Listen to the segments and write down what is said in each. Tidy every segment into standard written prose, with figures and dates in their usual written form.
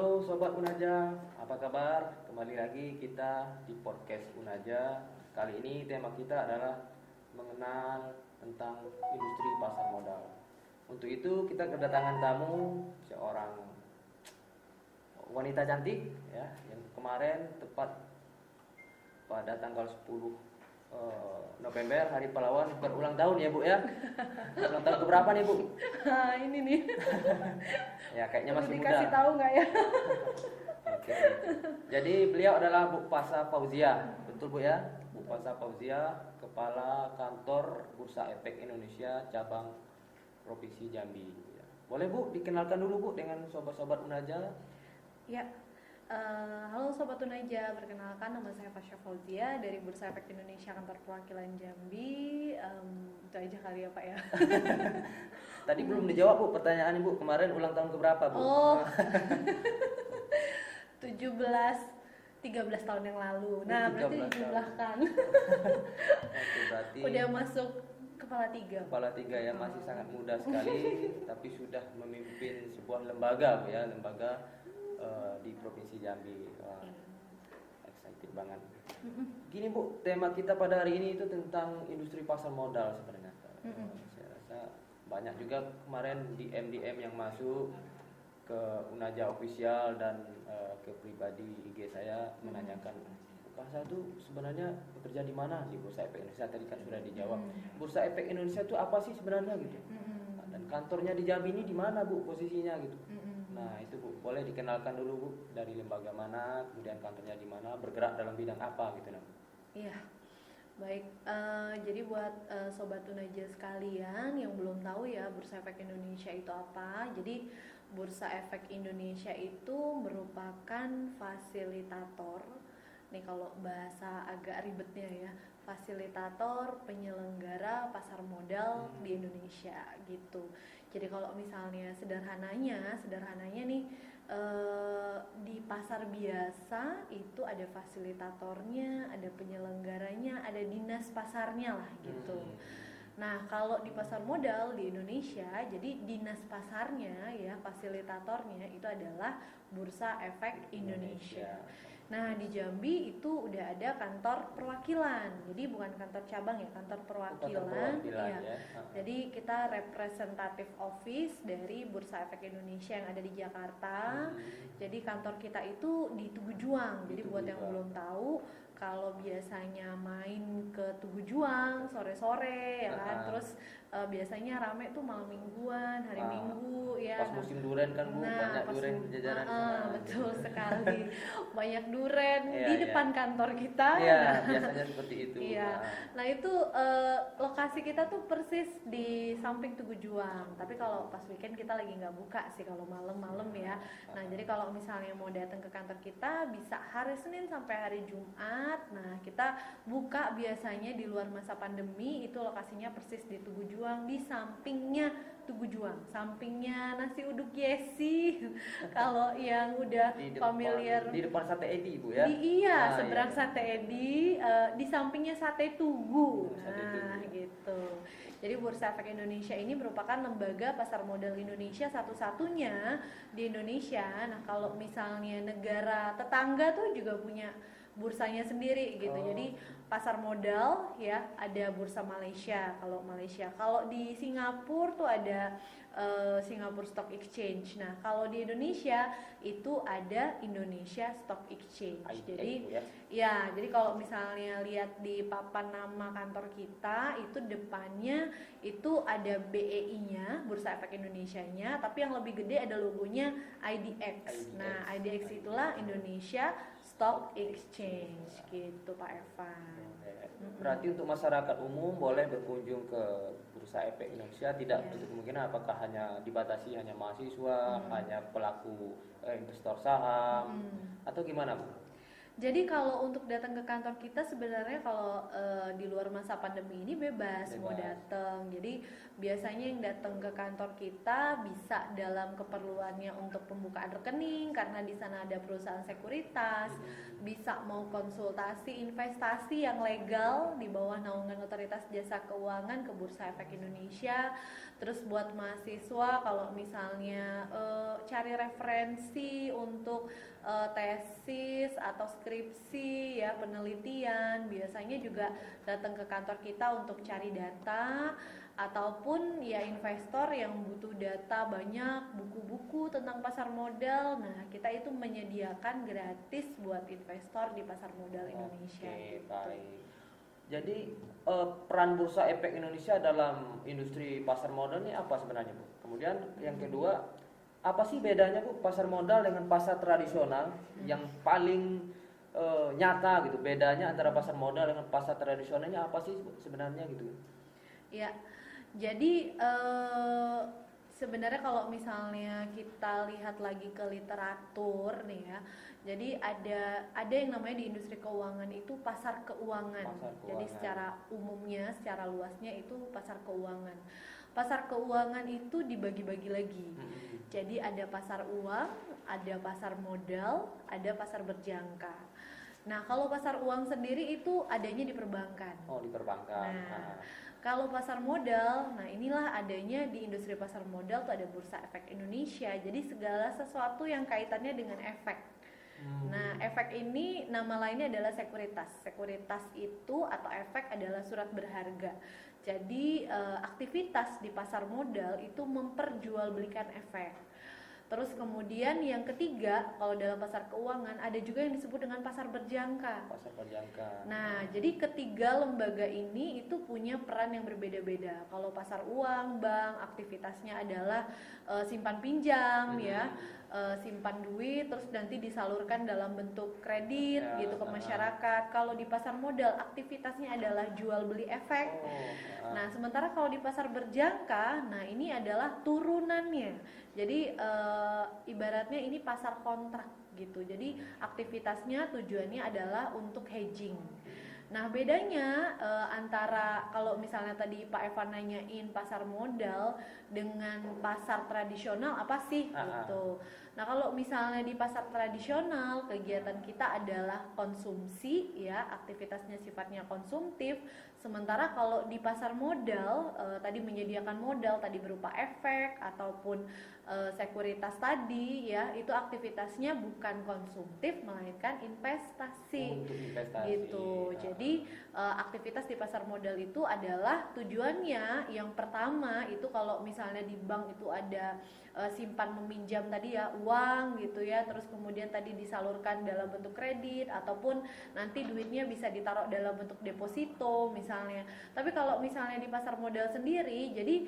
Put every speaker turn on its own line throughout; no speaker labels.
Halo Sobat Unaja, apa kabar? Kembali lagi kita di podcast Unaja. Kali ini tema kita adalah mengenal tentang industri pasar modal. Untuk itu kita kedatangan tamu seorang wanita cantik ya, yang kemarin tepat pada tanggal 10 November Hari Pahlawan berulang tahun ya Bu ya. Ulang tahun keberapa nih Bu?
Ini nih.
Ya kayaknya masih muda.
Dikasih tahu nggak ya?
Oke. Jadi beliau adalah Bu Fasa Fauzia, betul Bu ya? Bu Fasa Fauzia, Kepala Kantor Bursa Efek Indonesia cabang Provinsi Jambi. Boleh Bu dikenalkan dulu Bu dengan sobat-sobat Unaja?
Ya. Halo Sobat Unaja, perkenalkan nama saya Fasya Fauzia dari Bursa Efek Indonesia Kantor Perwakilan Jambi. Itu aja kali ya Pak ya.
Tadi belum dijawab Bu pertanyaan Ibu, kemarin ulang tahun keberapa Bu?
Oh, 13 tahun yang lalu. Nah, berarti
13
dijumlahkan.
Oke, berarti
Udah masuk kepala 3.
Kepala 3 yang masih sangat muda sekali, tapi sudah memimpin sebuah lembaga Bu ya, lembaga di Provinsi Jambi. Wah, excited banget. Gini Bu, tema kita pada hari ini itu tentang industri pasar modal sebenarnya. Saya rasa banyak juga kemarin DM yang masuk ke Unaja Official dan ke pribadi IG saya menanyakan, Fasa itu sebenarnya bekerja di mana di Bursa Efek Indonesia? Tadi kan sudah dijawab. Bursa Efek Indonesia itu apa sih sebenarnya gitu? Dan kantornya di Jambi ini di mana Bu posisinya gitu? Nah itu Bu, boleh dikenalkan dulu Bu, dari lembaga mana, kemudian kantornya di mana, bergerak dalam bidang apa gitu nah.
Iya, baik. Jadi buat Sobat Unaja sekalian yang belum tahu ya Bursa Efek Indonesia itu apa. Jadi Bursa Efek Indonesia itu merupakan fasilitator. Nih kalau bahasa agak ribetnya ya, fasilitator penyelenggara pasar modal di Indonesia gitu. Jadi kalau misalnya sederhananya nih di pasar biasa itu ada fasilitatornya, ada penyelenggaranya, ada dinas pasarnya lah gitu. Nah kalau di pasar modal di Indonesia, jadi dinas pasarnya ya, fasilitatornya itu adalah Bursa Efek Indonesia. Nah di Jambi itu udah ada kantor perwakilan, jadi bukan kantor cabang ya, kantor perwakilan ya. Jadi kita representative office dari Bursa Efek Indonesia yang ada di Jakarta. Jadi kantor kita itu di Tugu Juang. Jadi buat yang belum tahu, kalau biasanya main ke Tugu Juang sore-sore ya kan, terus biasanya rame tuh malam mingguan, hari Minggu ya.
Pas musim duren kan Bu, banyak duren jajaran sana.
Betul sekali. Banyak duren di depan kantor kita.
Iya, biasanya seperti itu.
Iya. Nah, itu lokasi kita tuh persis di samping Tugu Juang. Tapi kalau pas weekend kita lagi nggak buka sih, kalau malam-malam ya. Nah, jadi kalau misalnya mau datang ke kantor kita bisa hari Senin sampai hari Jumat. Nah, kita buka biasanya di luar masa pandemi, itu lokasinya persis di Tugu Juang, di sampingnya Tugu Juang, sampingnya nasi uduk Yesi. Kalau yang udah familiar
di depan Sate Edi Bu ya.
Seberang Sate Edi, di sampingnya Sate Tugu. Nah, gitu. Jadi Bursa Efek Indonesia ini merupakan lembaga pasar modal Indonesia satu-satunya di Indonesia. Nah, kalau misalnya negara tetangga tuh juga punya bursanya sendiri gitu. Jadi pasar modal ya ada Bursa Malaysia. Kalau di Singapura tuh ada Singapore Stock Exchange. Nah, kalau di Indonesia itu ada Indonesia Stock Exchange. Jadi jadi kalau misalnya lihat di papan nama kantor kita itu depannya itu ada BEI-nya, Bursa Efek Indonesia-nya, tapi yang lebih gede ada logonya IDX. Nah, IDX itulah Indonesia Stock Exchange gitu Pak Evan.
Berarti untuk masyarakat umum boleh berkunjung ke Bursa Efek Indonesia, tidak untuk kemungkinan apakah hanya dibatasi hanya mahasiswa, hanya pelaku investor saham atau gimana Bu?
Jadi kalau untuk datang ke kantor kita sebenarnya kalau di luar masa pandemi ini bebas mau datang. Jadi biasanya yang datang ke kantor kita bisa dalam keperluannya untuk pembukaan rekening karena di sana ada perusahaan sekuritas, bisa mau konsultasi investasi yang legal di bawah naungan Otoritas Jasa Keuangan ke Bursa Efek Indonesia. Terus buat mahasiswa kalau misalnya cari referensi untuk tesis atau skripsi ya, penelitian, biasanya juga datang ke kantor kita untuk cari data, ataupun ya investor yang butuh data banyak, buku-buku tentang pasar modal. Nah, kita itu menyediakan gratis buat investor di pasar modal Indonesia.
Oke, baik. Jadi peran Bursa Efek Indonesia dalam industri pasar modal ini apa sebenarnya, Bu? Kemudian yang kedua, apa sih bedanya, Bu, pasar modal dengan pasar tradisional yang paling nyata gitu? Bedanya antara pasar modal dengan pasar tradisionalnya apa sih sebenarnya gitu?
Ya, jadi sebenarnya kalau misalnya kita lihat lagi ke literatur nih ya, jadi ada yang namanya di industri keuangan itu pasar keuangan. Jadi secara umumnya, secara luasnya itu pasar keuangan. Pasar keuangan itu dibagi-bagi lagi. Jadi ada pasar uang, ada pasar modal, ada pasar berjangka. Nah, kalau pasar uang sendiri itu adanya di perbankan.
Oh, di perbankan.
Nah, kalau pasar modal, nah inilah adanya di industri pasar modal tuh ada Bursa Efek Indonesia. Jadi segala sesuatu yang kaitannya dengan efek. Nah, efek ini nama lainnya adalah sekuritas. Sekuritas itu atau efek adalah surat berharga. Jadi aktivitas di pasar modal itu memperjualbelikan efek. Terus kemudian yang ketiga, kalau dalam pasar keuangan ada juga yang disebut dengan pasar berjangka.
Pasar berjangka.
Nah, jadi ketiga lembaga ini itu punya peran yang berbeda-beda. Kalau pasar uang, bank, aktivitasnya adalah simpan pinjam ya, simpan duit, terus nanti disalurkan dalam bentuk kredit
Ya,
gitu ke masyarakat. Kalau di pasar modal, aktivitasnya adalah jual beli efek. Nah, sementara kalau di pasar berjangka, nah ini adalah turunannya. Jadi ibaratnya ini pasar kontrak gitu. Jadi aktivitasnya tujuannya adalah untuk hedging. Nah, bedanya antara kalau misalnya tadi Pak Evan nanyain pasar modal dengan pasar tradisional apa sih gitu. Nah, kalau misalnya di pasar tradisional kegiatan kita adalah konsumsi ya, aktivitasnya sifatnya konsumtif. Sementara kalau di pasar modal tadi menyediakan modal tadi berupa efek ataupun sekuritas tadi ya, itu aktivitasnya bukan konsumtif melainkan investasi.
Untuk investasi
gitu. Jadi aktivitas di pasar modal itu adalah tujuannya yang pertama itu kalau misalnya di bank itu ada simpan meminjam tadi ya, uang gitu ya, terus kemudian tadi disalurkan dalam bentuk kredit ataupun nanti duitnya bisa ditaruh dalam bentuk deposito misalnya. Tapi kalau misalnya di pasar modal sendiri, jadi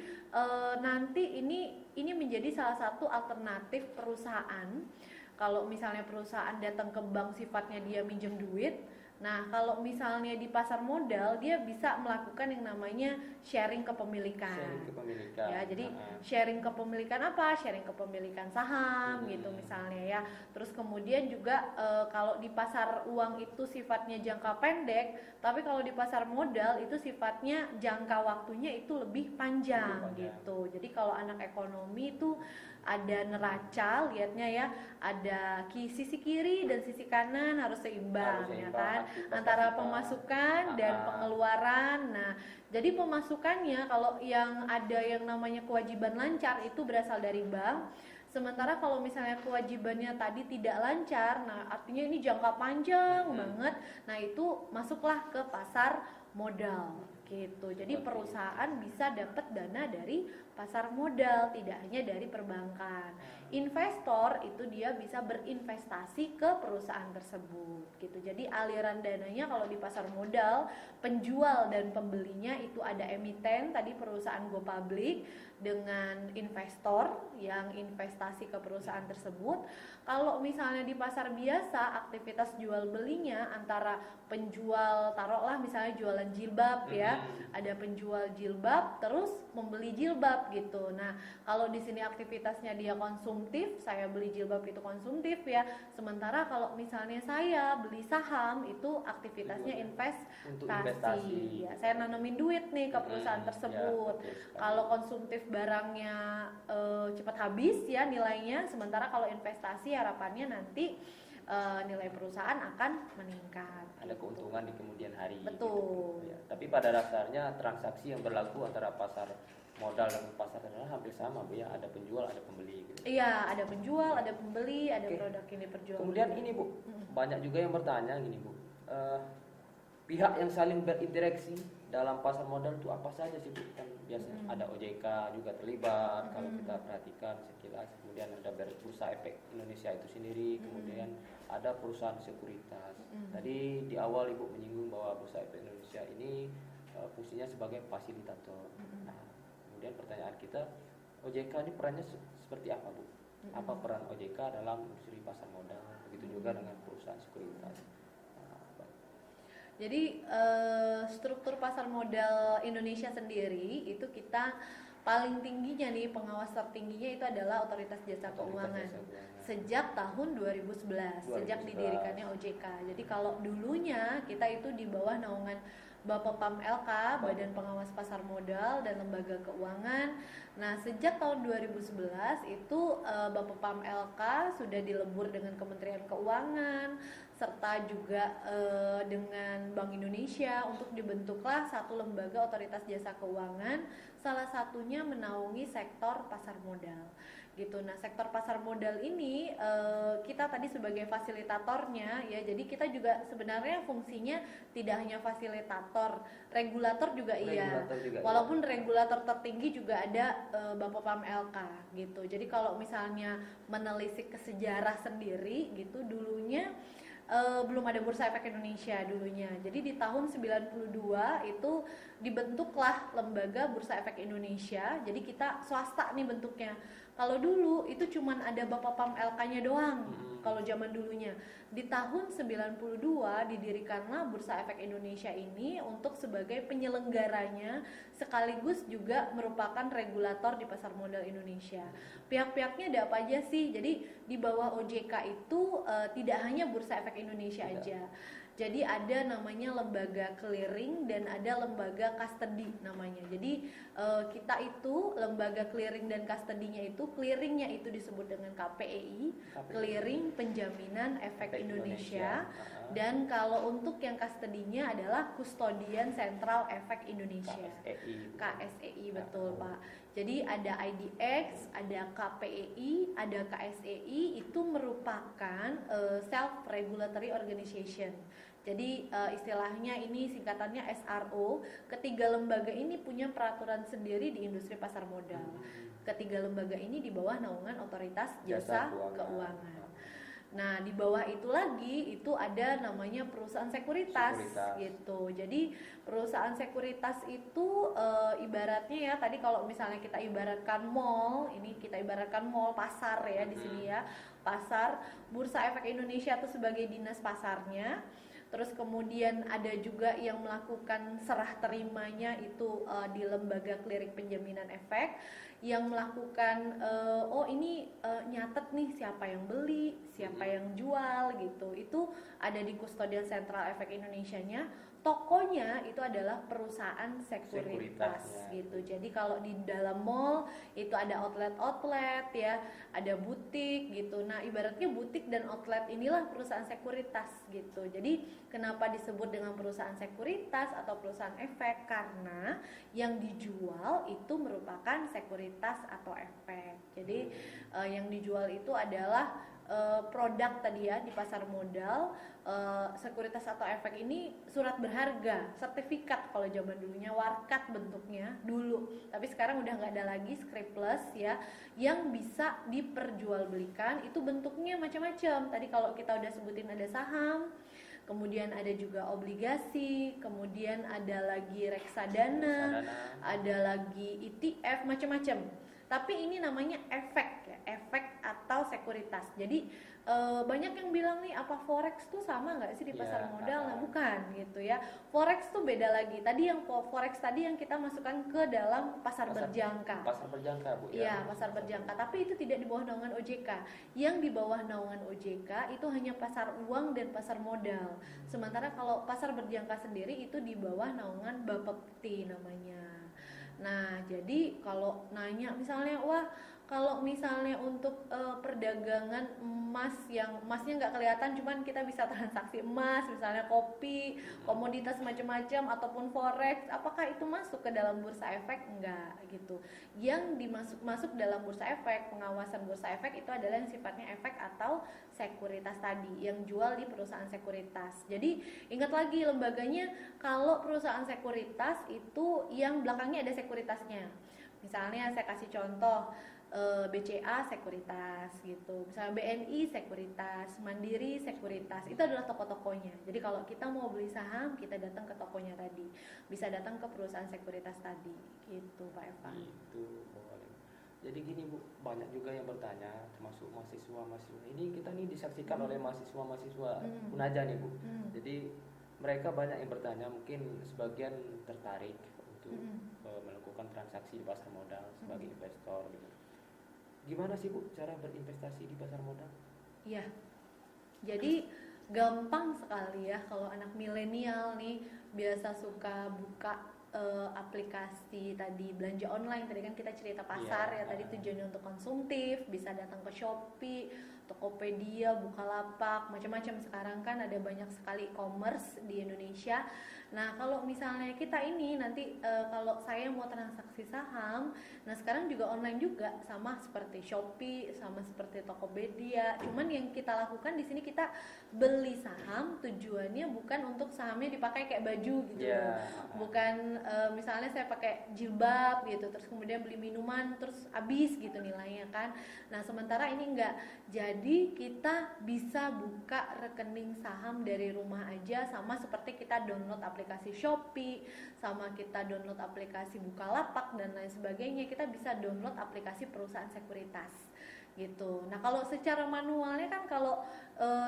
nanti ini menjadi salah satu alternatif perusahaan. Kalau misalnya perusahaan datang ke bank sifatnya dia minjem duit, nah kalau misalnya di pasar modal dia bisa melakukan yang namanya sharing kepemilikan.
Sharing kepemilikan.
Ya, jadi sharing kepemilikan apa? Sharing kepemilikan saham gitu misalnya ya. Terus kemudian juga kalau di pasar uang itu sifatnya jangka pendek, tapi kalau di pasar modal itu sifatnya jangka waktunya itu lebih panjang gitu. Jadi kalau anak ekonomi itu ada neraca, lihatnya ya, ada sisi kiri dan sisi kanan harus seimbang ya kan, antara pemasukan dan pengeluaran. Nah, jadi pemasukannya kalau yang ada yang namanya kewajiban lancar itu berasal dari bank. Sementara kalau misalnya kewajibannya tadi tidak lancar, nah artinya ini jangka panjang banget. Nah, itu masuklah ke pasar modal gitu. Jadi perusahaan bisa dapat dana dari pasar modal, tidak hanya dari perbankan. Investor itu dia bisa berinvestasi ke perusahaan tersebut gitu. Jadi aliran dananya kalau di pasar modal, penjual dan pembelinya itu ada emiten tadi perusahaan go public dengan investor yang investasi ke perusahaan tersebut. Kalau misalnya di pasar biasa aktivitas jual belinya antara penjual, taruhlah misalnya jualan jilbab ya, ya. Ada penjual jilbab terus membeli jilbab gitu. Nah, kalau di sini aktivitasnya dia konsumtif, saya beli jilbab itu konsumtif ya. Sementara kalau misalnya saya beli saham itu aktivitasnya
Untuk investasi.
Ya, saya nanamin duit nih ke perusahaan tersebut. Kalau konsumtif barangnya cepat habis ya nilainya, sementara kalau investasi harapannya nanti nilai perusahaan akan meningkat.
Ada keuntungan di kemudian hari.
Betul.
Gitu. Ya, tapi pada dasarnya transaksi yang berlaku antara pasar modal dan pasar modal hampir sama, Bu ya. Ada penjual, ada pembeli. Gitu.
Iya, ada penjual, ada pembeli, ada produk yang diperjualbelikan.
Kemudian ini Bu, banyak juga yang bertanya gini Bu, pihak yang saling berinteraksi dalam pasar modal itu apa saja sih Bu? Kan biasanya ada OJK juga terlibat kalau kita perhatikan sekilas. Kemudian ada Bursa Efek Indonesia itu sendiri, kemudian ada perusahaan sekuritas. Tadi di awal Ibu menyinggung bahwa Bursa Efek Indonesia ini fungsinya sebagai fasilitator. Nah, kemudian pertanyaan kita, OJK ini perannya seperti apa Bu? Apa peran OJK dalam industri pasar modal? Begitu juga dengan perusahaan sekuritas.
Jadi struktur pasar modal Indonesia sendiri itu kita paling tingginya nih, pengawas tertingginya itu adalah Otoritas Jasa Keuangan sejak tahun 2011, sejak didirikannya OJK. Jadi kalau dulunya kita itu di bawah naungan Bapepam LK, Badan Pengawas Pasar Modal dan Lembaga Keuangan. Nah, sejak tahun 2011 itu Bapepam LK sudah dilebur dengan Kementerian Keuangan serta juga dengan Bank Indonesia untuk dibentuklah satu lembaga Otoritas Jasa Keuangan, salah satunya menaungi sektor pasar modal gitu. Nah, sektor pasar modal ini kita tadi sebagai fasilitatornya ya, jadi kita juga sebenarnya fungsinya tidak hanya fasilitator, regulator juga iya. Walaupun regulator tertinggi juga ada Bapepam LK gitu. Jadi kalau misalnya menelisik ke sejarah sendiri gitu, dulunya belum ada Bursa Efek Indonesia dulunya. Jadi di tahun 92 itu dibentuklah lembaga Bursa Efek Indonesia. Jadi kita swasta nih bentuknya. Kalau dulu itu cuman ada Bapepam LK-nya doang. Kalau zaman dulunya. Di tahun 92 didirikanlah Bursa Efek Indonesia ini untuk sebagai penyelenggaranya sekaligus juga merupakan regulator di pasar modal Indonesia. Pihak-pihaknya ada apa aja sih? Jadi di bawah OJK itu tidak hanya Bursa Efek Indonesia aja. Jadi ada namanya lembaga clearing dan ada lembaga custody namanya. Jadi kita itu lembaga clearing dan custody-nya itu, clearingnya itu disebut dengan KPEI, Clearing Penjaminan Efek Indonesia. Dan kalau untuk yang custody-nya adalah Kustodian Sentral Efek Indonesia, KSEI betul Pak. Jadi ada IDX, ada KPEI, ada KSEI, itu merupakan self regulatory organization. Jadi istilahnya ini singkatannya SRO. Ketiga lembaga ini punya peraturan sendiri di industri pasar modal. Ketiga lembaga ini di bawah naungan Otoritas Jasa Keuangan. Nah, di bawah itu lagi itu ada namanya perusahaan sekuritas gitu. Jadi perusahaan sekuritas itu ibaratnya ya, tadi kalau misalnya kita ibaratkan mall, ini kita ibaratkan mall pasar ya di sini ya. Pasar, Bursa Efek Indonesia itu sebagai dinas pasarnya. Terus kemudian ada juga yang melakukan serah terimanya itu di lembaga clearing penjaminan efek, yang melakukan ini nyatet nih siapa yang beli, siapa yang jual gitu. Itu ada di Kustodian Sentral Efek Indonesianya. Tokonya itu adalah perusahaan sekuritas gitu. Jadi kalau di dalam mall itu ada outlet ya, ada butik gitu. Nah, ibaratnya butik dan outlet inilah perusahaan sekuritas gitu. Jadi kenapa disebut dengan perusahaan sekuritas atau perusahaan efek? Karena yang dijual itu merupakan sekuritas atau efek. Jadi yang dijual itu adalah produk tadi ya di pasar modal. Sekuritas atau efek ini surat berharga, sertifikat kalau zaman dulunya, warkat bentuknya dulu, tapi sekarang udah nggak ada lagi, scriptless ya, yang bisa diperjualbelikan. Itu bentuknya macam-macam. Tadi kalau kita udah sebutin ada saham, kemudian ada juga obligasi, kemudian ada lagi reksadana, ada lagi ETF, macam-macam. Tapi ini namanya efek ya, efek atau sekuritas. Jadi banyak yang bilang nih, apa forex tuh sama nggak sih di pasar modal? Nah bukan gitu ya. Forex tuh beda lagi. Tadi yang forex tadi yang kita masukkan ke dalam pasar berjangka.
Pasar berjangka Bu
ya. Iya, pasar berjangka. Tapi itu tidak di bawah naungan OJK. Yang di bawah naungan OJK itu hanya pasar uang dan pasar modal. Sementara kalau pasar berjangka sendiri itu di bawah naungan Bapepti namanya. Nah, jadi kalau nanya misalnya, wah kalau misalnya untuk perdagangan emas yang emasnya nggak kelihatan, cuman kita bisa transaksi emas, misalnya kopi, komoditas macam-macam ataupun forex, apakah itu masuk ke dalam bursa efek? Enggak gitu. Yang masuk dalam bursa efek, pengawasan bursa efek itu adalah yang sifatnya efek atau sekuritas tadi, yang jual di perusahaan sekuritas. Jadi ingat lagi lembaganya, kalau perusahaan sekuritas itu yang belakangnya ada sekuritasnya. Misalnya saya kasih contoh, BCA sekuritas gitu, misalnya BNI sekuritas, Mandiri sekuritas, itu adalah toko-tokonya. Jadi kalau kita mau beli saham, kita datang ke tokonya tadi, bisa datang ke perusahaan sekuritas tadi, gitu Pak Evan.
Itu boleh. Jadi gini Bu, banyak juga yang bertanya, termasuk mahasiswa-mahasiswa. Ini kita nih disaksikan oleh mahasiswa-mahasiswa Unaja nih Bu. Jadi mereka banyak yang bertanya, mungkin sebagian tertarik untuk melakukan transaksi di pasar modal sebagai investor gitu. Gimana sih Bu cara berinvestasi di pasar modal?
Iya, jadi gampang sekali ya kalau anak milenial nih biasa suka buka aplikasi tadi belanja online. Tadi kan kita cerita pasar ya, tadi tujuannya untuk konsumtif, bisa datang ke Shopee, Tokopedia, Bukalapak, macam-macam. Sekarang kan ada banyak sekali e-commerce di Indonesia. Nah kalau misalnya kita ini nanti kalau saya mau transaksi saham, nah sekarang juga online juga, sama seperti Shopee, sama seperti Tokopedia. Cuman yang kita lakukan di sini, kita beli saham tujuannya bukan untuk sahamnya dipakai kayak baju gitu, bukan misalnya saya pakai jilbab gitu, terus kemudian beli minuman terus habis gitu nilainya kan. Nah sementara ini enggak, jadi kita bisa buka rekening saham dari rumah aja, sama seperti kita download aplikasi Shopee, sama kita download aplikasi Bukalapak dan lain sebagainya. Kita bisa download aplikasi perusahaan sekuritas gitu. Nah kalau secara manualnya kan, kalau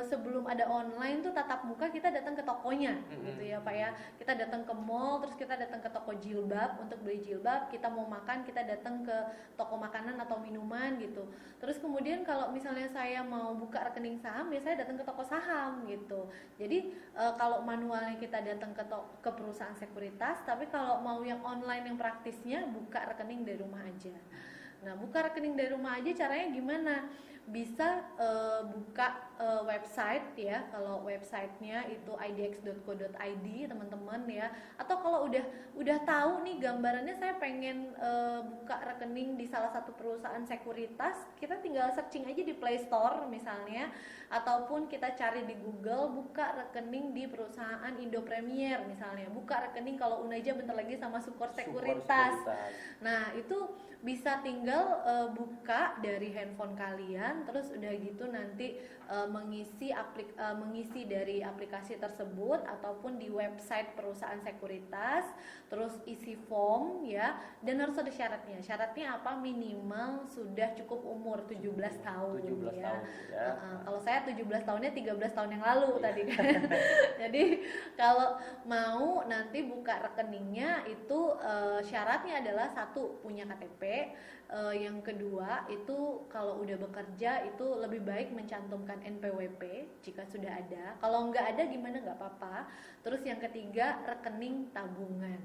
sebelum ada online tuh tatap muka, kita datang ke tokonya gitu ya Pak ya. Kita datang ke mall, terus kita datang ke toko jilbab untuk beli jilbab. Kita mau makan, kita datang ke toko makanan atau minuman gitu. Terus kemudian kalau misalnya saya mau buka rekening saham, ya saya datang ke toko saham gitu. Jadi kalau manualnya kita datang ke perusahaan sekuritas, tapi kalau mau yang online yang praktisnya, buka rekening dari rumah aja. Nah, buka rekening dari rumah aja caranya gimana? Bisa buka website ya. Kalau websitenya itu idx.co.id teman-teman ya. Atau kalau udah tahu nih gambarannya, saya pengen buka rekening di salah satu perusahaan sekuritas, kita tinggal searching aja di Play Store misalnya, ataupun kita cari di Google, buka rekening di perusahaan Indo Premier misalnya. Buka rekening kalau Unaja bentar lagi sama Sukor Sekuritas. Nah, itu bisa tinggal buka dari handphone kalian, terus udah gitu nanti mengisi dari aplikasi tersebut ataupun di website perusahaan sekuritas, terus isi form ya, dan harus ada syaratnya. Syaratnya apa? Minimal sudah cukup umur 17 tahun
17
ya.
tahun ya.
Kalau saya 17 tahunnya 13 tahun yang lalu tadi kan. Jadi kalau mau nanti buka rekeningnya itu syaratnya adalah satu, punya KTP. Yang kedua itu kalau udah bekerja itu lebih baik mencantumkan NPWP jika sudah ada. Kalau nggak ada gimana, nggak apa-apa. Terus yang ketiga, rekening tabungan.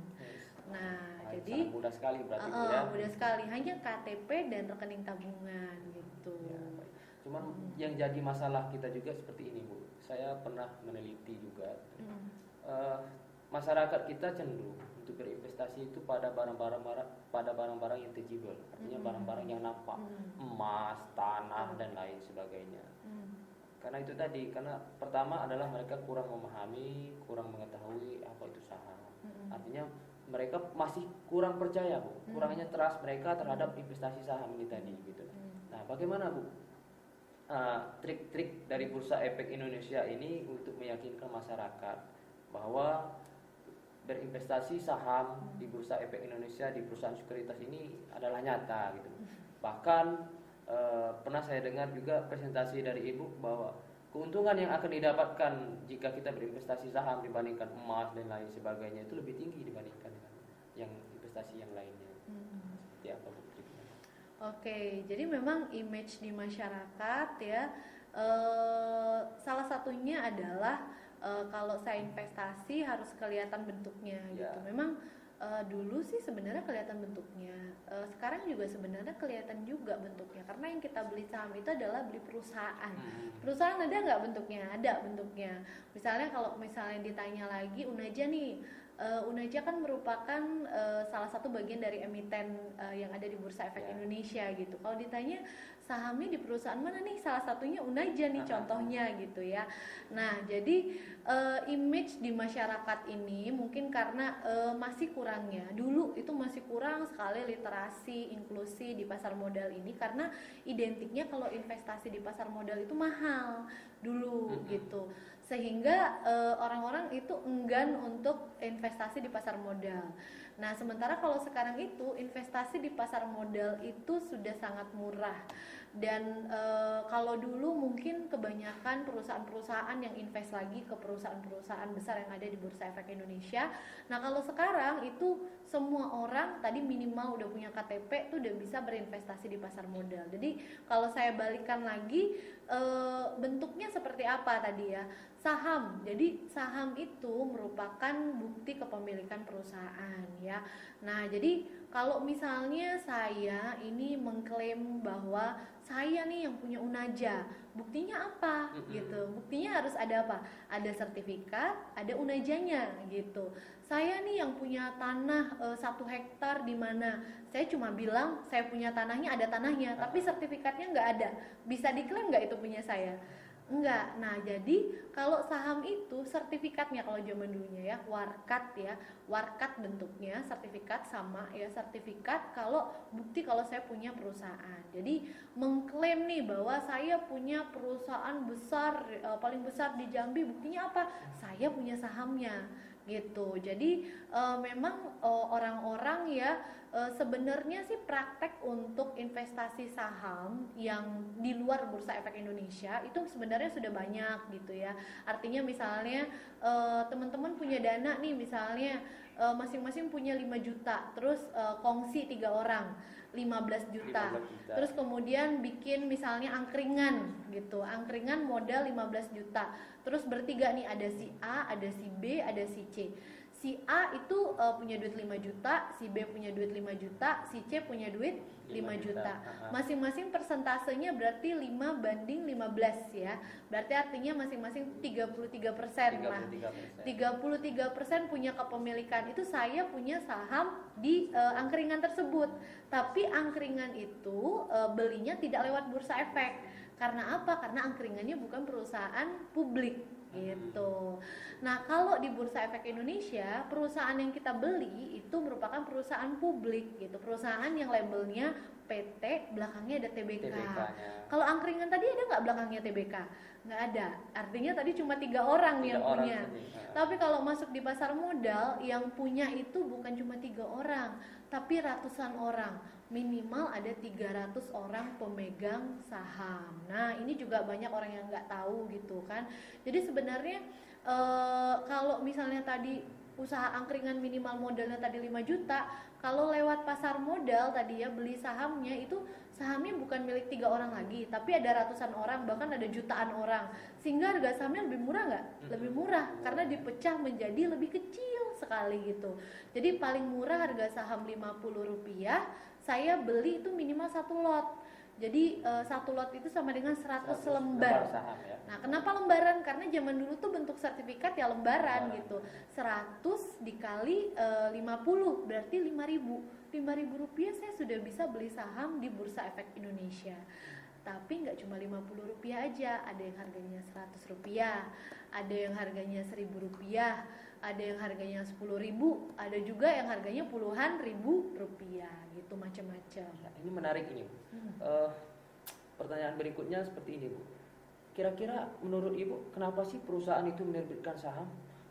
Nah, jadi
mudah sekali berarti Bu ya.
Mudah sekali, hanya KTP dan rekening tabungan gitu.
Ya, baik. Cuman yang jadi masalah kita juga seperti ini Bu. Saya pernah meneliti juga. Masyarakat kita cenderung untuk berinvestasi itu pada barang-barang yang tangible, artinya barang-barang yang nampak, emas, tanah dan lain sebagainya. Karena itu tadi, karena pertama adalah mereka kurang memahami, kurang mengetahui apa itu saham. Artinya mereka masih kurang percaya Bu, kurangnya trust mereka terhadap investasi saham ini tadi gitu. Nah, bagaimana Bu trik-trik dari Bursa Efek Indonesia ini untuk meyakinkan masyarakat bahwa berinvestasi saham di Bursa Efek Indonesia, di perusahaan sekuritas ini adalah nyata gitu. Bahkan pernah saya dengar juga presentasi dari Ibu bahwa keuntungan yang akan didapatkan jika kita berinvestasi saham dibandingkan emas dan lain sebagainya itu lebih tinggi dibandingkan dengan yang investasi yang lainnya. Seperti apa Bu?
Oke, jadi memang image di masyarakat ya, salah satunya adalah kalau saya investasi harus kelihatan bentuknya gitu. Memang dulu sih sebenarnya kelihatan bentuknya, sekarang juga sebenarnya kelihatan juga bentuknya, karena yang kita beli saham itu adalah beli perusahaan. Perusahaan ada nggak bentuknya? Ada bentuknya. Misalnya kalau misalnya ditanya lagi Unaja nih, Unaja kan merupakan salah satu bagian dari emiten yang ada di Bursa Efek Indonesia gitu. Kalau ditanya sahamnya di perusahaan mana nih, salah satunya Unaja nih contohnya gitu ya. Nah jadi image di masyarakat ini mungkin karena masih kurangnya, dulu itu masih kurang sekali literasi inklusi di pasar modal ini, karena identiknya kalau investasi di pasar modal itu mahal dulu gitu, sehingga orang-orang itu enggan untuk investasi di pasar modal. Nah, sementara kalau sekarang itu investasi di pasar modal itu sudah sangat murah. Dan kalau dulu mungkin kebanyakan perusahaan-perusahaan yang invest lagi ke perusahaan-perusahaan besar yang ada di Bursa Efek Indonesia. Nah, kalau sekarang itu semua orang tadi minimal udah punya KTP tuh udah bisa berinvestasi di pasar modal. Jadi kalau saya balikan lagi, bentuknya seperti apa tadi ya? Saham. Jadi saham itu merupakan bukti kepemilikan perusahaan ya. Nah, jadi kalau misalnya saya ini mengklaim bahwa saya nih yang punya Unaja, buktinya apa gitu? Buktinya harus ada apa? Ada sertifikat, ada Unajanya gitu. Saya nih yang punya tanah 1 hektar di mana, saya cuma bilang saya punya tanahnya, ada tanahnya, tapi sertifikatnya nggak ada. Bisa diklaim nggak itu punya saya? Enggak. Nah, jadi kalau saham itu sertifikatnya, kalau zaman dulunya ya, warkat ya, warkat bentuknya, sertifikat sama ya, sertifikat kalau bukti kalau saya punya perusahaan. Jadi mengklaim nih bahwa saya punya perusahaan besar, paling besar di Jambi, buktinya apa? Saya punya sahamnya gitu. Jadi memang orang-orang ya sebenarnya sih praktek untuk investasi saham yang di luar Bursa Efek Indonesia itu sebenarnya sudah banyak gitu ya. Artinya misalnya teman-teman punya dana nih, misalnya masing-masing punya 5 juta, terus kongsi 3 orang 15 juta. Terus kemudian bikin misalnya angkringan gitu, angkringan modal 15 juta. Terus bertiga nih, ada si A, ada si B, ada si C. Si A itu punya duit 5 juta, si B punya duit 5 juta, si C punya duit 5 juta. Masing-masing persentasenya berarti 5:15 ya. Berarti artinya masing-masing 33% lah. 33% punya kepemilikan. Itu saya punya saham di angkringan tersebut. Tapi angkringan itu belinya tidak lewat Bursa Efek. Karena apa? Karena angkringannya bukan perusahaan publik gitu. Nah, kalau di Bursa Efek Indonesia, perusahaan yang kita beli itu merupakan perusahaan publik gitu, perusahaan yang labelnya PT, belakangnya ada TBK. Kalau angkringan tadi ada nggak belakangnya TBK? Nggak ada. Artinya tadi cuma 3 orang yang punya. Tapi kalau masuk di pasar modal, yang punya itu bukan cuma 3 orang, tapi ratusan orang. Minimal ada 300 orang pemegang saham. Nah, ini juga banyak orang yang nggak tahu gitu kan. Jadi sebenarnya kalau misalnya tadi usaha angkringan minimal modalnya tadi 5 juta, kalau lewat pasar modal tadi ya beli sahamnya, itu sahamnya bukan milik 3 orang lagi, tapi ada ratusan orang, bahkan ada jutaan orang, sehingga harga sahamnya lebih murah nggak? Lebih murah karena dipecah menjadi lebih kecil sekali gitu. Jadi paling murah harga saham Rp50, saya beli itu minimal 1 lot. Jadi 1 lot itu sama dengan 100 lembar
saham, ya.
Nah, kenapa lembaran? Karena zaman dulu tuh bentuk sertifikat ya lembaran gitu. 100 dikali 50 berarti 5.000. 5.000 rupiah saya sudah bisa beli saham di Bursa Efek Indonesia. Tapi nggak cuma 50 rupiah aja, ada yang harganya 100 rupiah, ada yang harganya 1.000 rupiah, ada yang harganya 10.000, ada juga yang harganya puluhan ribu rupiah gitu, macam-macam.
Nah, ini menarik ini, Bu. Pertanyaan berikutnya seperti ini, Bu. Kira-kira menurut Ibu, kenapa sih perusahaan itu menerbitkan saham?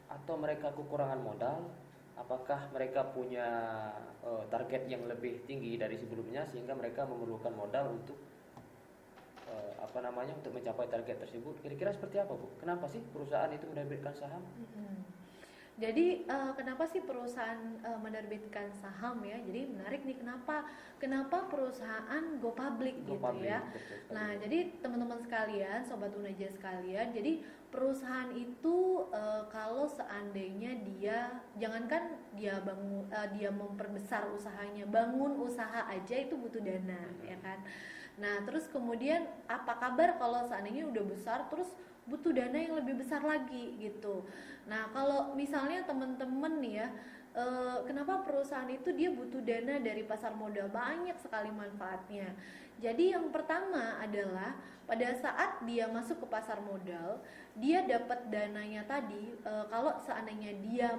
Atau mereka kekurangan modal? Apakah mereka punya target yang lebih tinggi dari sebelumnya sehingga mereka memerlukan modal untuk untuk mencapai target tersebut. Kira-kira seperti apa, Bu? Kenapa sih perusahaan itu menerbitkan saham?
Jadi kenapa sih perusahaan menerbitkan saham ya? Jadi menarik nih, kenapa perusahaan go public gitu ya? Nah, jadi teman-teman sekalian, sobat Unaja sekalian, jadi perusahaan itu kalau seandainya dia, jangankan dia dia memperbesar usahanya, bangun usaha aja itu butuh dana, ya kan? Nah, terus kemudian apa kabar kalau seandainya udah besar terus butuh dana yang lebih besar lagi gitu. Nah, kalau misalnya teman-teman nih ya, kenapa perusahaan itu dia butuh dana dari pasar modal, banyak sekali manfaatnya. Jadi yang pertama adalah pada saat dia masuk ke pasar modal, dia dapat dananya tadi, kalau seandainya dia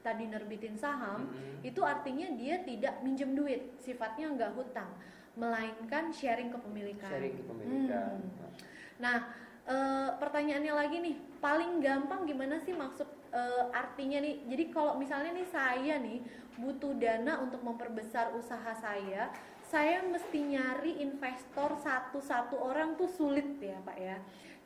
tadi nerbitin saham, itu artinya dia tidak minjem duit, sifatnya nggak hutang, melainkan sharing kepemilikan. Nah, pertanyaannya lagi nih, paling gampang gimana sih maksud artinya nih? Jadi kalau misalnya nih saya nih butuh dana untuk memperbesar usaha saya mesti nyari investor satu orang tuh sulit ya Pak ya.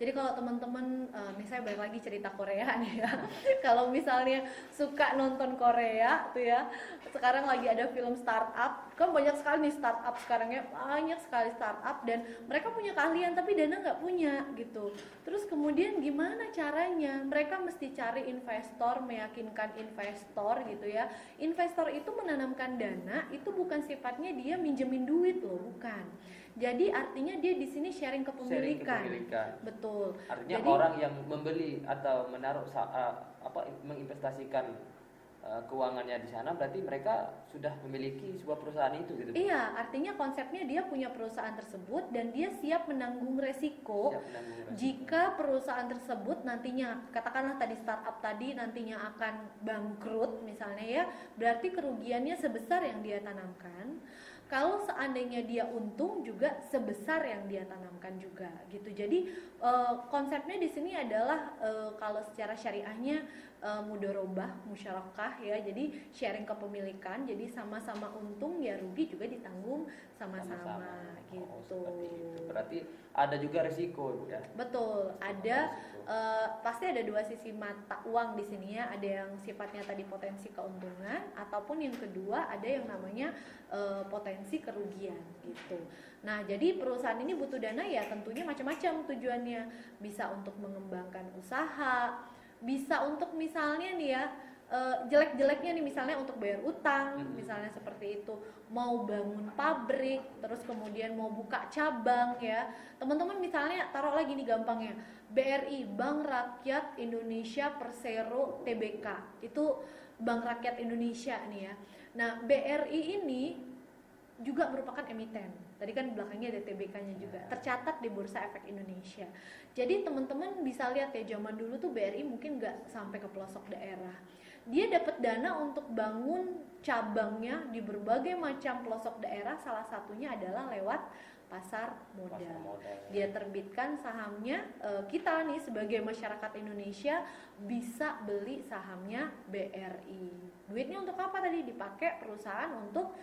Jadi kalau teman-teman, nih saya balik lagi cerita Korea nih ya. Kalau misalnya suka nonton Korea tuh ya, sekarang lagi ada film startup, kan banyak sekali nih startup sekarang ya, banyak sekali startup dan mereka punya keahlian tapi dana nggak punya gitu. Terus kemudian gimana caranya? Mereka mesti cari investor, meyakinkan investor gitu ya. Investor itu menanamkan dana, itu bukan sifatnya dia minjemin duit loh, bukan. Jadi artinya dia di sini sharing kepemilikan. Betul.
Artinya jadi, orang yang membeli atau menaruh menginvestasikan keuangannya di sana, berarti mereka sudah memiliki sebuah perusahaan itu gitu.
Iya, artinya konsepnya dia punya perusahaan tersebut dan dia siap menanggung resiko. Jika perusahaan tersebut nantinya, katakanlah tadi startup tadi nantinya akan bangkrut misalnya ya, berarti kerugiannya sebesar yang dia tanamkan. Kalau seandainya dia untung juga sebesar yang dia tanamkan juga gitu. Jadi konsepnya di sini adalah kalau secara syariahnya mudorobah, musyarakah ya. Jadi sharing kepemilikan. Jadi sama-sama untung ya rugi juga ditanggung sama-sama gitu.
Itu. Berarti ada juga risiko ya.
Betul, ada pasti ada dua sisi mata uang di sini ya. Ada yang sifatnya tadi potensi keuntungan ataupun yang kedua ada yang namanya potensi kerugian gitu. Nah, jadi perusahaan ini butuh dana ya tentunya macam-macam tujuannya. Bisa untuk mengembangkan usaha, bisa untuk misalnya nih ya jelek-jeleknya nih misalnya untuk bayar utang, misalnya seperti itu, mau bangun pabrik, terus kemudian mau buka cabang ya. Teman-teman misalnya taruh lagi nih gampangnya, BRI, Bank Rakyat Indonesia Persero Tbk, itu Bank Rakyat Indonesia nih ya. Nah, BRI ini juga merupakan emiten. Tadi kan belakangnya ada TBK-nya juga. Tercatat di Bursa Efek Indonesia. Jadi teman-teman bisa lihat ya, zaman dulu tuh BRI mungkin nggak sampai ke pelosok daerah. Dia dapat dana untuk bangun cabangnya di berbagai macam pelosok daerah. Salah satunya adalah lewat pasar modal. Dia terbitkan sahamnya, kita nih sebagai masyarakat Indonesia bisa beli sahamnya BRI. Duitnya untuk apa tadi? Dipakai perusahaan untuk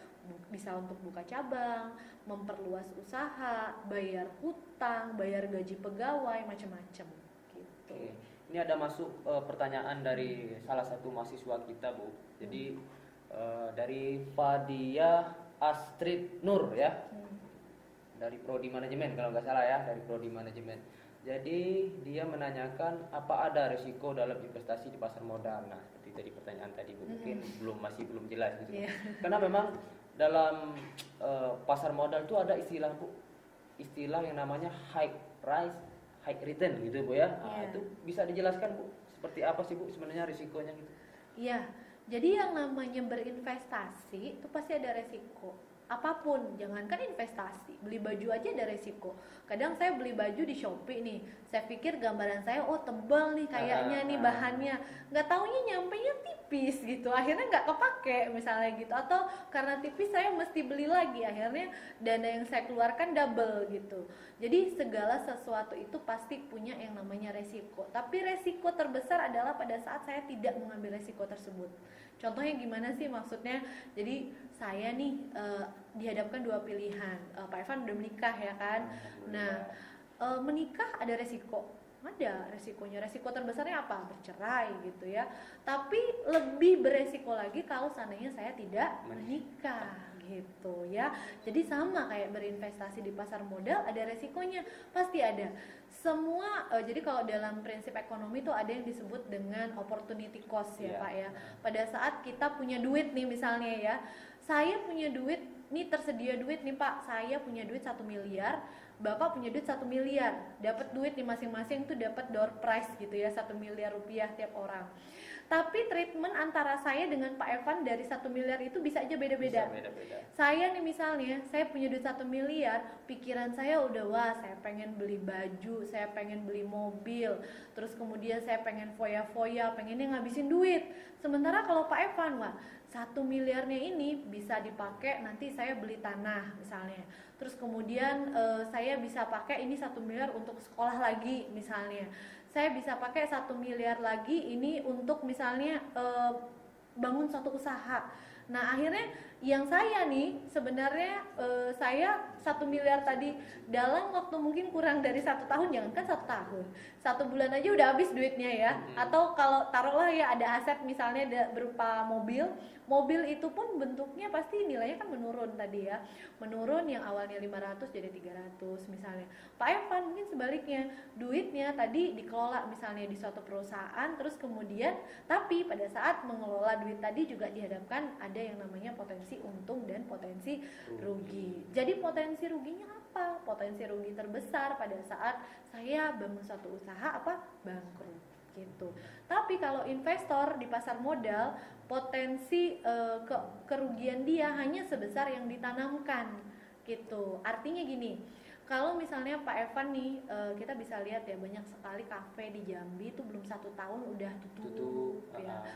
bisa untuk buka cabang, memperluas usaha, bayar hutang, bayar gaji pegawai, macam-macam gitu.
Oke. Ini ada masuk pertanyaan dari salah satu mahasiswa kita, Bu. Jadi dari Fadia Astrid Nur ya. Dari Prodi Manajemen kalau nggak salah ya, dari Prodi Manajemen. Jadi dia menanyakan apa ada risiko dalam investasi di pasar modal. Nah, seperti tadi pertanyaan tadi, Bu, mungkin belum jelas gitu. Yeah. Karena memang dalam pasar modal itu ada istilah, Bu, istilah yang namanya high price, high return gitu, Bu ya. Nah, itu bisa dijelaskan, Bu, seperti apa sih, Bu, sebenarnya risikonya gitu?
Iya. Jadi yang namanya berinvestasi itu pasti ada resiko. Apapun, jangankan investasi, beli baju aja ada resiko. Kadang saya beli baju di Shopee nih, saya pikir gambaran saya tebal nih kayaknya nih bahannya, nggak taunya nyampenya tipis gitu, akhirnya nggak kepake misalnya gitu, atau karena tipis saya mesti beli lagi, akhirnya dana yang saya keluarkan double gitu. Jadi segala sesuatu itu pasti punya yang namanya resiko, tapi resiko terbesar adalah pada saat saya tidak mengambil resiko tersebut. Contohnya gimana sih maksudnya? Jadi saya nih dihadapkan dua pilihan. Pak Evan udah menikah ya kan. Nah, menikah ada resiko, ada resikonya. Resiko terbesarnya apa? Bercerai gitu ya. Tapi lebih beresiko lagi kalau seandainya saya tidak menikah gitu ya. Jadi sama kayak berinvestasi di pasar modal, ada resikonya, pasti ada. Semua jadi kalau dalam prinsip ekonomi itu ada yang disebut dengan opportunity cost ya Pak ya. Pada saat kita punya duit nih misalnya ya, saya punya duit nih, tersedia duit nih Pak, saya punya duit 1 miliar, Bapak punya duit 1 miliar, dapat duit nih masing-masing tuh dapat door prize gitu ya, 1 miliar rupiah tiap orang. Tapi treatment antara saya dengan Pak Evan dari 1 miliar itu bisa aja beda-beda. Saya nih misalnya, saya punya duit 1 miliar, pikiran saya udah wah, saya pengen beli baju, saya pengen beli mobil, terus kemudian saya pengen foya-foya, pengennya ngabisin duit. Sementara kalau Pak Evan, wah 1 miliarnya ini bisa dipakai nanti saya beli tanah misalnya. Terus kemudian saya bisa pakai ini 1 miliar untuk sekolah lagi misalnya. Saya bisa pakai 1 miliar lagi ini untuk misalnya bangun suatu usaha. Nah akhirnya yang saya nih sebenarnya saya 1 miliar tadi dalam waktu mungkin kurang dari 1 tahun, jangankan 1 tahun, 1 bulan aja udah habis duitnya ya. Atau kalau taruhlah ya ada aset misalnya berupa mobil itu pun bentuknya pasti nilainya kan menurun tadi ya, menurun yang awalnya 500 jadi 300 misalnya. Pak Evan mungkin sebaliknya, duitnya tadi dikelola misalnya di suatu perusahaan, terus kemudian tapi pada saat mengelola duit tadi juga dihadapkan ada yang namanya potensi untung dan potensi rugi. Jadi potensi ruginya apa? Potensi rugi terbesar pada saat saya bangun suatu usaha bangkrut gitu. Tapi kalau investor di pasar modal, potensi kerugian dia hanya sebesar yang ditanamkan gitu. Artinya gini, kalau misalnya Pak Evan nih kita bisa lihat ya banyak sekali kafe di Jambi itu belum 1 tahun udah tutup ya.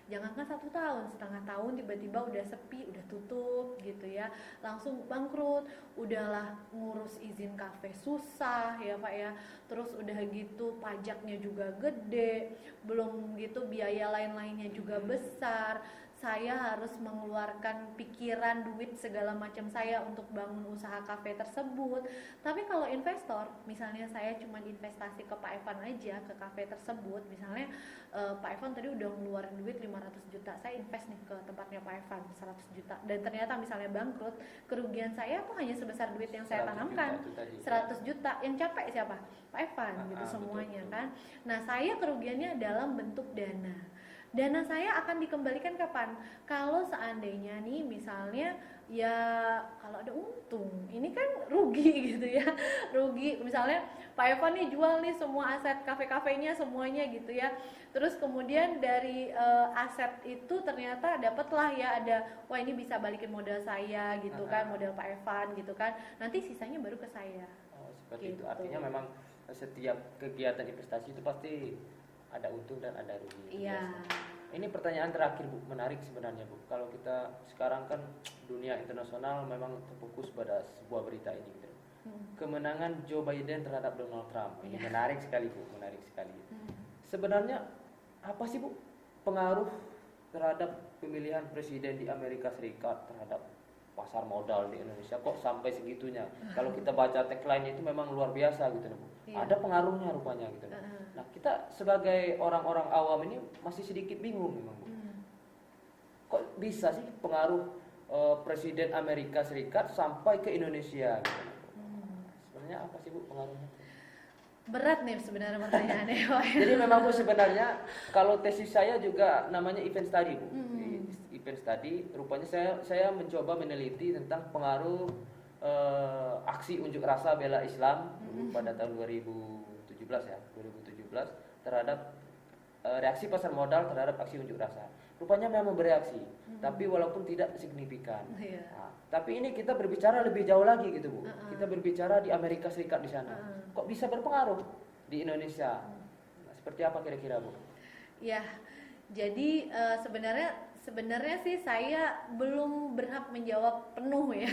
Jangankan 1 tahun, setengah tahun tiba-tiba udah sepi, udah tutup gitu ya, langsung bangkrut. Udahlah ngurus izin kafe susah ya Pak ya, terus udah gitu pajaknya juga gede, belum gitu biaya lain-lainnya juga besar. Saya harus mengeluarkan pikiran, duit segala macam saya untuk bangun usaha kafe tersebut. Tapi kalau investor, misalnya saya cuma investasi ke Pak Evan aja, ke kafe tersebut, misalnya Pak Evan tadi udah ngeluarin duit 500 juta, saya invest nih ke tempatnya Pak Evan 100 juta, dan ternyata misalnya bangkrut, kerugian saya tuh hanya sebesar duit yang saya tanamkan, 100 juta, yang capek siapa? Pak Evan gitu semuanya betul. Kan. Nah saya kerugiannya dalam bentuk dana. Dana saya akan dikembalikan kapan? Kalau seandainya nih misalnya ya kalau ada untung, ini kan rugi gitu ya, rugi. Misalnya Pak Evan nih jual nih semua aset kafe-kafenya semuanya gitu ya, terus kemudian dari aset itu ternyata dapatlah ya ada, wah ini bisa balikin modal saya gitu kan, modal Pak Evan gitu kan, nanti sisanya baru ke saya.
Seperti
gitu.
itu, artinya memang setiap kegiatan investasi itu pasti ada untung dan ada rugi.
Iya.
Ini pertanyaan terakhir Bu, menarik sebenarnya Bu. Kalau kita sekarang kan dunia internasional memang terfokus pada sebuah berita ini gitu. Kemenangan Joe Biden terhadap Donald Trump. Ini menarik sekali Bu, menarik sekali. Sebenarnya apa sih Bu pengaruh terhadap pemilihan presiden di Amerika Serikat terhadap pasar modal di Indonesia kok sampai segitunya? Kalau kita baca tagline itu memang luar biasa gitu Bu. Ada pengaruhnya rupanya gitu. Nah, kita sebagai orang-orang awam ini masih sedikit bingung memang Bu. Kok bisa sih pengaruh presiden Amerika Serikat sampai ke Indonesia gitu. Sebenarnya apa sih Bu pengaruhnya?
Berat nih sebenarnya pertanyaannya.
Jadi memang Bu sebenarnya kalau tesis saya juga namanya event study Bu. Event study rupanya saya mencoba meneliti tentang pengaruh aksi unjuk rasa bela Islam pada tahun 2017 ya, 2017 terhadap reaksi pasar modal terhadap aksi unjuk rasa. Rupanya memang bereaksi, tapi walaupun tidak signifikan. Nah, tapi ini kita berbicara lebih jauh lagi gitu Bu. Kita berbicara di Amerika Serikat di sana. Kok bisa berpengaruh di Indonesia? Nah, seperti apa kira-kira Bu?
Ya, jadi sebenarnya Sebenarnya sih saya belum berhak menjawab penuh ya.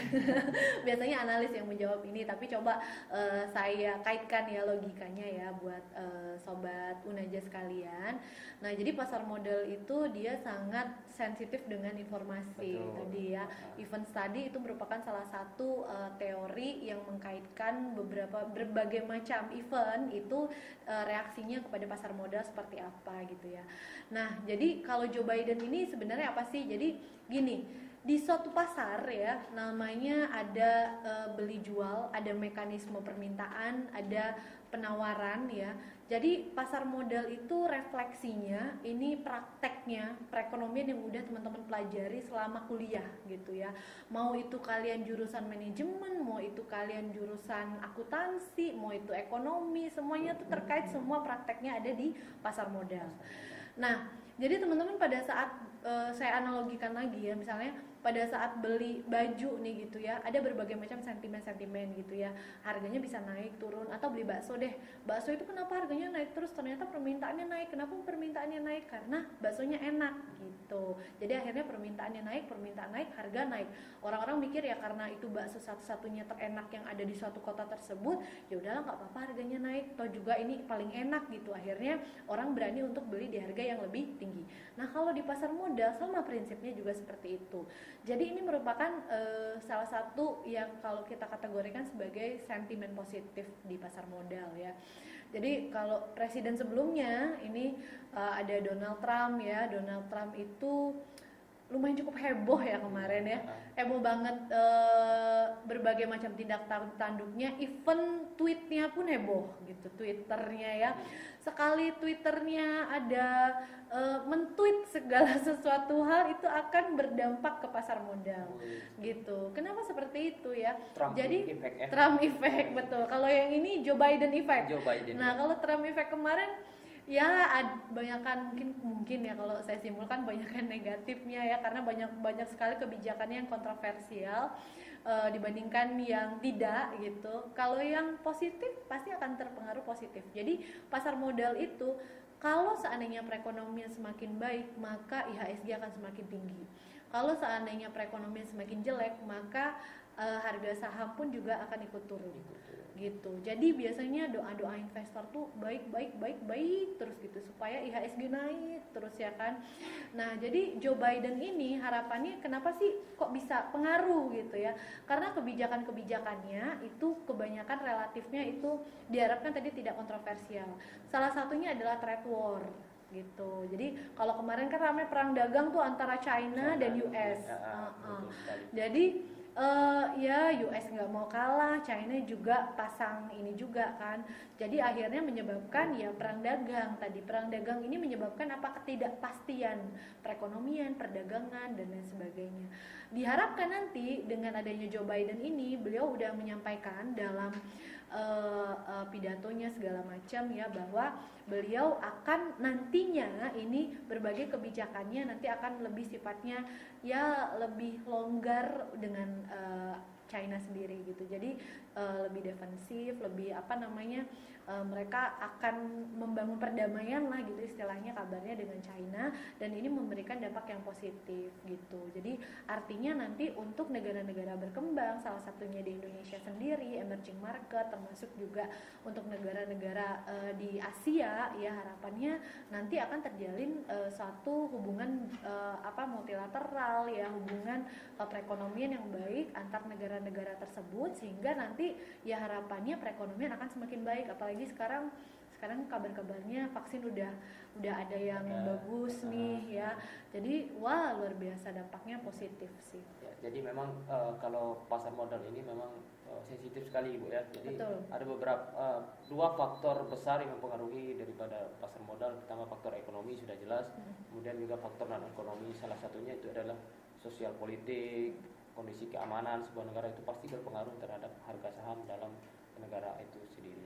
Biasanya analis yang menjawab ini, tapi coba saya kaitkan ya logikanya ya buat sobat Unaja sekalian. Nah, jadi pasar modal itu dia sangat sensitif dengan informasi.
Betul.
Tadi ya, event study itu merupakan salah satu teori yang mengkaitkan berbagai macam event itu reaksinya kepada pasar modal seperti apa gitu ya. Nah, jadi kalau Joe Biden ini sebenarnya apa sih? Jadi gini, di suatu pasar ya, namanya ada beli jual, ada mekanisme permintaan, ada penawaran ya. Jadi pasar modal itu refleksinya ini prakteknya perekonomian yang udah teman-teman pelajari selama kuliah gitu ya. Mau itu kalian jurusan manajemen, mau itu kalian jurusan akuntansi, mau itu ekonomi, semuanya tuh terkait, semua prakteknya ada di pasar modal. Nah, jadi teman-teman pada saat saya analogikan lagi ya, misalnya pada saat beli baju nih gitu ya, ada berbagai macam sentimen-sentimen gitu ya, harganya bisa naik turun, atau beli bakso deh, bakso itu kenapa harganya naik terus, ternyata permintaannya naik. Kenapa permintaannya naik? Karena baksonya enak gitu. Jadi akhirnya permintaan naik, harga naik. Orang-orang mikir ya karena itu bakso satu-satunya terenak yang ada di suatu kota tersebut, ya udahlah nggak apa-apa harganya naik, toh juga ini paling enak gitu. Akhirnya orang berani untuk beli di harga yang lebih tinggi. Nah, kalau di pasar modal sama prinsipnya juga seperti itu. Jadi ini merupakan salah satu yang kalau kita kategorikan sebagai sentimen positif di pasar modal ya. Jadi kalau presiden sebelumnya ini ada Donald Trump ya. Donald Trump itu lumayan cukup heboh ya kemarin ya, heboh banget, berbagai macam tindak tanduknya, even tweetnya pun heboh gitu, twitternya ya, sekali twitternya ada mentweet segala sesuatu hal itu akan berdampak ke pasar modal gitu. Kenapa seperti itu ya?
Trump
Jadi
effect, ya?
Trump effect betul. Kalau yang ini Joe Biden effect.
Joe Biden.
Nah, kalau Trump effect kemarin ya banyakkan mungkin ya kalau saya simpulkan banyakkan negatifnya ya, karena banyak sekali kebijakannya yang kontroversial dibandingkan yang tidak gitu. Kalau yang positif pasti akan terpengaruh positif. Jadi pasar modal itu kalau seandainya perekonomian semakin baik, maka IHSG akan semakin tinggi. Kalau seandainya perekonomian semakin jelek, maka harga saham pun juga akan ikut turun gitu. Jadi biasanya doa-doa investor tuh baik terus gitu supaya IHSG naik terus ya kan. Nah, jadi Joe Biden ini harapannya kenapa sih kok bisa pengaruh gitu ya? Karena kebijakannya itu kebanyakan relatifnya itu diharapkan tadi tidak kontroversial. Salah satunya adalah trade war gitu. Jadi kalau kemarin kan ramai perang dagang tuh antara China dan US. Jadi ya US nggak mau kalah, China juga pasang ini juga kan. Jadi akhirnya menyebabkan ya perang dagang tadi. Perang dagang ini menyebabkan apa? Ketidakpastian perekonomian, perdagangan dan lain sebagainya. Diharapkan nanti dengan adanya Joe Biden ini, beliau udah menyampaikan dalam pidatonya segala macam ya, bahwa beliau akan nantinya ini berbagai kebijakannya nanti akan lebih sifatnya ya lebih longgar dengan China sendiri gitu. Jadi lebih defensif, lebih apa namanya, mereka akan membangun perdamaian lah gitu istilahnya, kabarnya dengan China, dan ini memberikan dampak yang positif gitu. Jadi artinya nanti untuk negara-negara berkembang, salah satunya di Indonesia sendiri, emerging market, termasuk juga untuk negara-negara di Asia ya, harapannya nanti akan terjalin suatu hubungan multilateral ya, hubungan perekonomian yang baik antar negara-negara tersebut, sehingga nanti ya harapannya perekonomian akan semakin baik. Apalagi sekarang kabar-kabarnya vaksin udah ada yang bagus nih ya. Jadi wah, luar biasa dampaknya positif sih.
Ya, jadi memang kalau pasar modal ini memang sensitif sekali Ibu ya. Jadi
betul.
Ada beberapa dua faktor besar yang mempengaruhi daripada pasar modal. Pertama faktor ekonomi sudah jelas, kemudian juga faktor non ekonomi. Salah satunya itu adalah sosial politik, kondisi keamanan sebuah negara itu pasti berpengaruh terhadap harga saham dalam negara itu sendiri.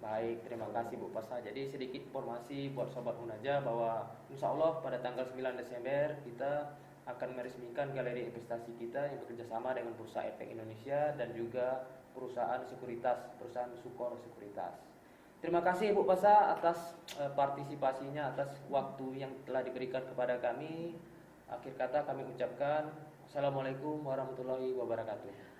Baik, terima kasih Bu Pasha. Jadi sedikit informasi buat Sobat Unaja bahwa insya Allah pada tanggal 9 Desember kita akan meresmikan galeri investasi kita yang bekerjasama dengan Bursa Efek Indonesia dan juga perusahaan Sukor Sekuritas. Terima kasih Bu Pasha atas partisipasinya, atas waktu yang telah diberikan kepada kami. akhir kata kami ucapkan Assalamualaikum warahmatullahi wabarakatuh.